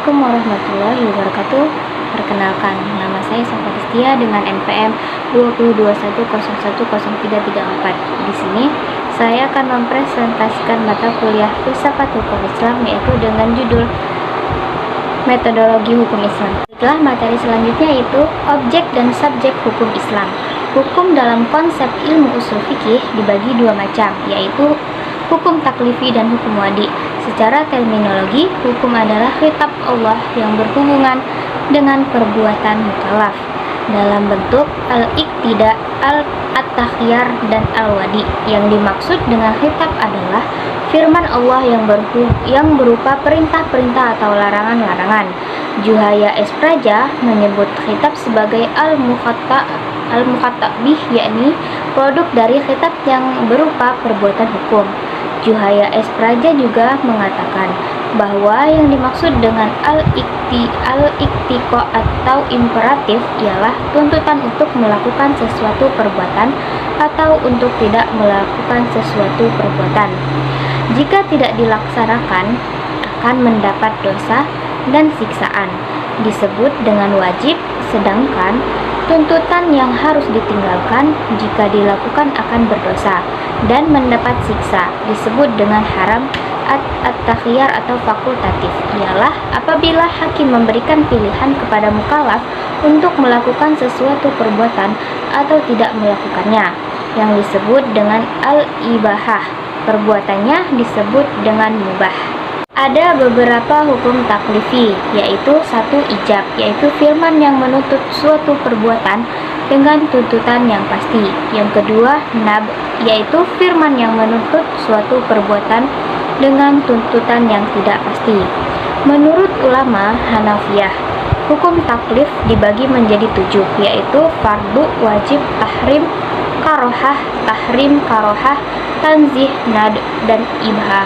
Assalamualaikum warahmatullahi wabarakatuh. Perkenalkan, nama saya Safa Destia dengan NPM 2021010334. Di sini saya akan mempresentasikan mata kuliah Filsafat Hukum Islam, yaitu dengan judul Metodologi Hukum Islam. Setelah materi selanjutnya yaitu Objek dan Subjek Hukum Islam. Hukum dalam konsep ilmu usul fikih dibagi dua macam, yaitu hukum taklifi dan hukum wadi. Secara terminologi, hukum adalah khitab Allah yang berhubungan dengan perbuatan mukallaf dalam bentuk al-iqtida, at-takhyir, dan al-wadi. Yang dimaksud dengan khitab adalah firman Allah yang berupa perintah-perintah atau larangan-larangan. Juhaya S. Praja menyebut khitab sebagai al-mukhatab bih, yakni produk dari khitab yang berupa perbuatan hukum. Juhaya S. Praja juga mengatakan bahwa yang dimaksud dengan al-iqtiqa atau imperatif ialah tuntutan untuk melakukan sesuatu perbuatan atau untuk tidak melakukan sesuatu perbuatan. Jika tidak dilaksanakan, akan mendapat dosa dan siksaan, disebut dengan wajib, sedangkan tuntutan yang harus ditinggalkan jika dilakukan akan berdosa dan mendapat siksa, disebut dengan haram. At-takhyir atau fakultatif ialah apabila hakim memberikan pilihan kepada mukallaf untuk melakukan sesuatu perbuatan atau tidak melakukannya, yang disebut dengan al-ibahah. Perbuatannya disebut dengan mubah. Ada beberapa hukum taklifi, yaitu satu ijab, yaitu firman yang menuntut suatu perbuatan dengan tuntutan yang pasti. Yang kedua, nab, yaitu firman yang menuntut suatu perbuatan dengan tuntutan yang tidak pasti. Menurut ulama Hanafiyah, hukum taklif dibagi menjadi 7, yaitu fardu, wajib, tahrim, karohah, tanzih, nad, dan ibhah.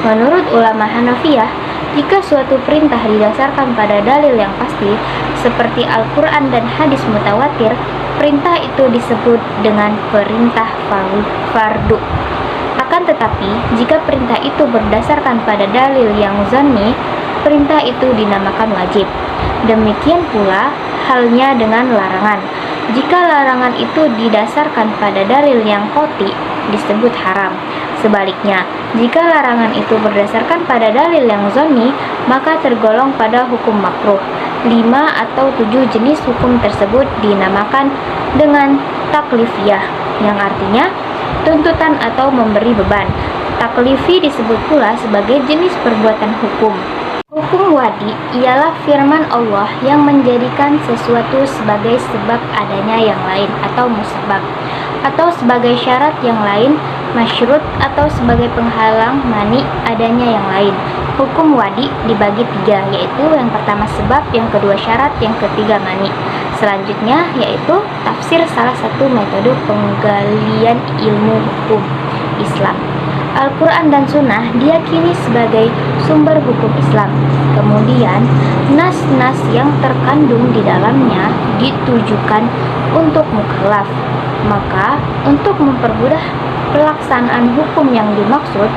Menurut ulama Hanafiyah, jika suatu perintah didasarkan pada dalil yang pasti, seperti Al-Quran dan hadis mutawatir, perintah itu disebut dengan perintah fardu. Akan tetapi, jika perintah itu berdasarkan pada dalil yang zanni, perintah itu dinamakan wajib. Demikian pula halnya dengan larangan. Jika larangan itu didasarkan pada dalil yang qati, disebut haram. Sebaliknya, jika larangan itu berdasarkan pada dalil yang zanni, maka tergolong pada hukum makruh. 5 atau 7 jenis hukum tersebut dinamakan dengan taklifiyah, yang artinya tuntutan atau memberi beban. Taklifi disebut pula sebagai jenis perbuatan hukum. Hukum wadi ialah firman Allah yang menjadikan sesuatu sebagai sebab adanya yang lain atau musabab, atau sebagai syarat yang lain masyrut, atau sebagai penghalang mani adanya yang lain. Hukum wadi dibagi 3, yaitu yang pertama sebab, yang kedua syarat, yang ketiga mani. Selanjutnya yaitu tafsir, salah satu metode penggalian ilmu hukum Islam. Al-Quran dan Sunnah diyakini sebagai sumber hukum Islam. Kemudian, nas-nas yang terkandung di dalamnya ditujukan untuk mukallaf. Maka, untuk mempermudah pelaksanaan hukum yang dimaksud,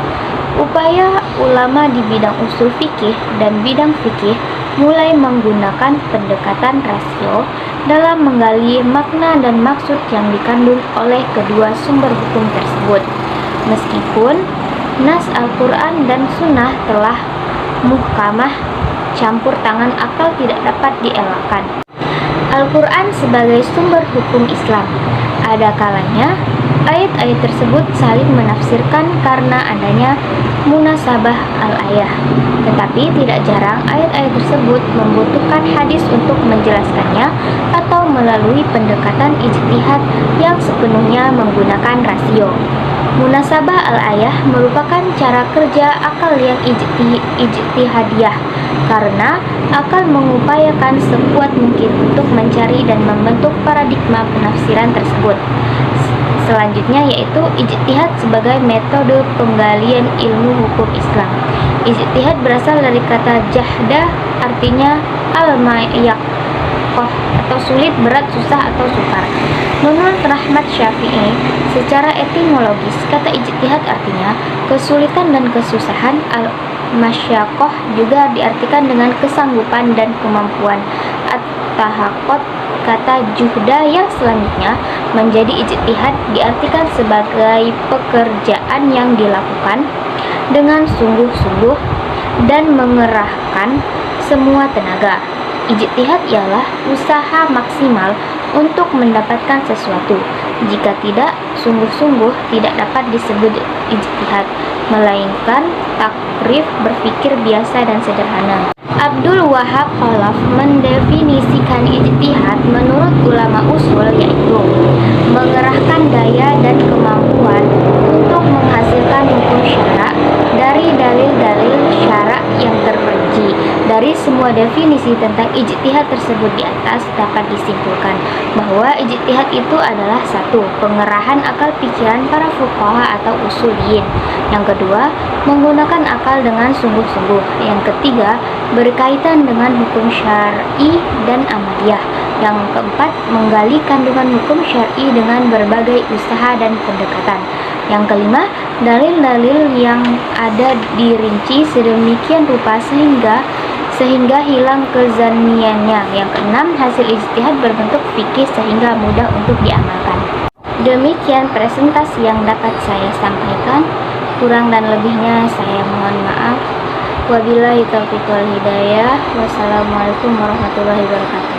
upaya ulama di bidang usul fikih dan bidang fikih mulai menggunakan pendekatan rasio dalam menggali makna dan maksud yang dikandung oleh kedua sumber hukum tersebut. Meskipun nas Al-Quran dan Sunnah telah muhkamah, campur tangan akal tidak dapat dielakkan. Al-Quran sebagai sumber hukum Islam, ada kalanya ayat-ayat tersebut saling menafsirkan karena adanya munasabah al-ayah. Tetapi tidak jarang ayat-ayat tersebut membutuhkan hadis untuk menjelaskannya atau melalui pendekatan ijtihad yang sepenuhnya menggunakan rasio. Munasabah al-ayah merupakan cara kerja akal yang ijtihadiyah, karena akal mengupayakan sekuat mungkin untuk mencari dan membentuk paradigma penafsiran tersebut. Selanjutnya yaitu ijtihad sebagai metode penggalian ilmu hukum Islam. Ijtihad berasal dari kata jahda, artinya al-mayaqqah atau sulit, berat, susah, atau sukar. Menurut Rahmat Syafi'i, secara etimologis kata ijtihad artinya kesulitan dan kesusahan Masyakoh juga diartikan dengan kesanggupan dan kemampuan. At-tahaqot, kata juhda yang selanjutnya menjadi ijtihad, diartikan sebagai pekerjaan yang dilakukan dengan sungguh-sungguh dan mengerahkan semua tenaga. Ijtihad ialah usaha maksimal untuk mendapatkan sesuatu. Jika tidak sungguh-sungguh, tidak dapat disebut ijtihad, melainkan takrif berpikir biasa dan sederhana. Abdul Wahab Khalaf mendefinisikan ijtihad menurut ulama usul yaitu mengerahkan daya dan kemampuan untuk menghasilkan hukum syara dari dalil-dalil syara yang terperinci. Dari semua definisi tentang ijtihad tersebut di atas dapat disimpulkan bahwa ijtihad itu adalah satu, pengerahan akal pikiran para fuqaha atau usuliyin. Yang kedua, menggunakan akal dengan sungguh-sungguh. Yang ketiga, berkaitan dengan hukum syar'i dan amaliyah. Yang keempat, menggali kandungan hukum syar'i dengan berbagai usaha dan pendekatan. Yang kelima, dalil-dalil yang ada dirinci sedemikian rupa sehingga hilang kezanniannya. Yang keenam, hasil ijtihad berbentuk fikih sehingga mudah untuk diamalkan. Demikian presentasi yang dapat saya sampaikan. Kurang dan lebihnya saya mohon maaf. Wabillahi taufiq wal hidayah. Wassalamualaikum warahmatullahi wabarakatuh.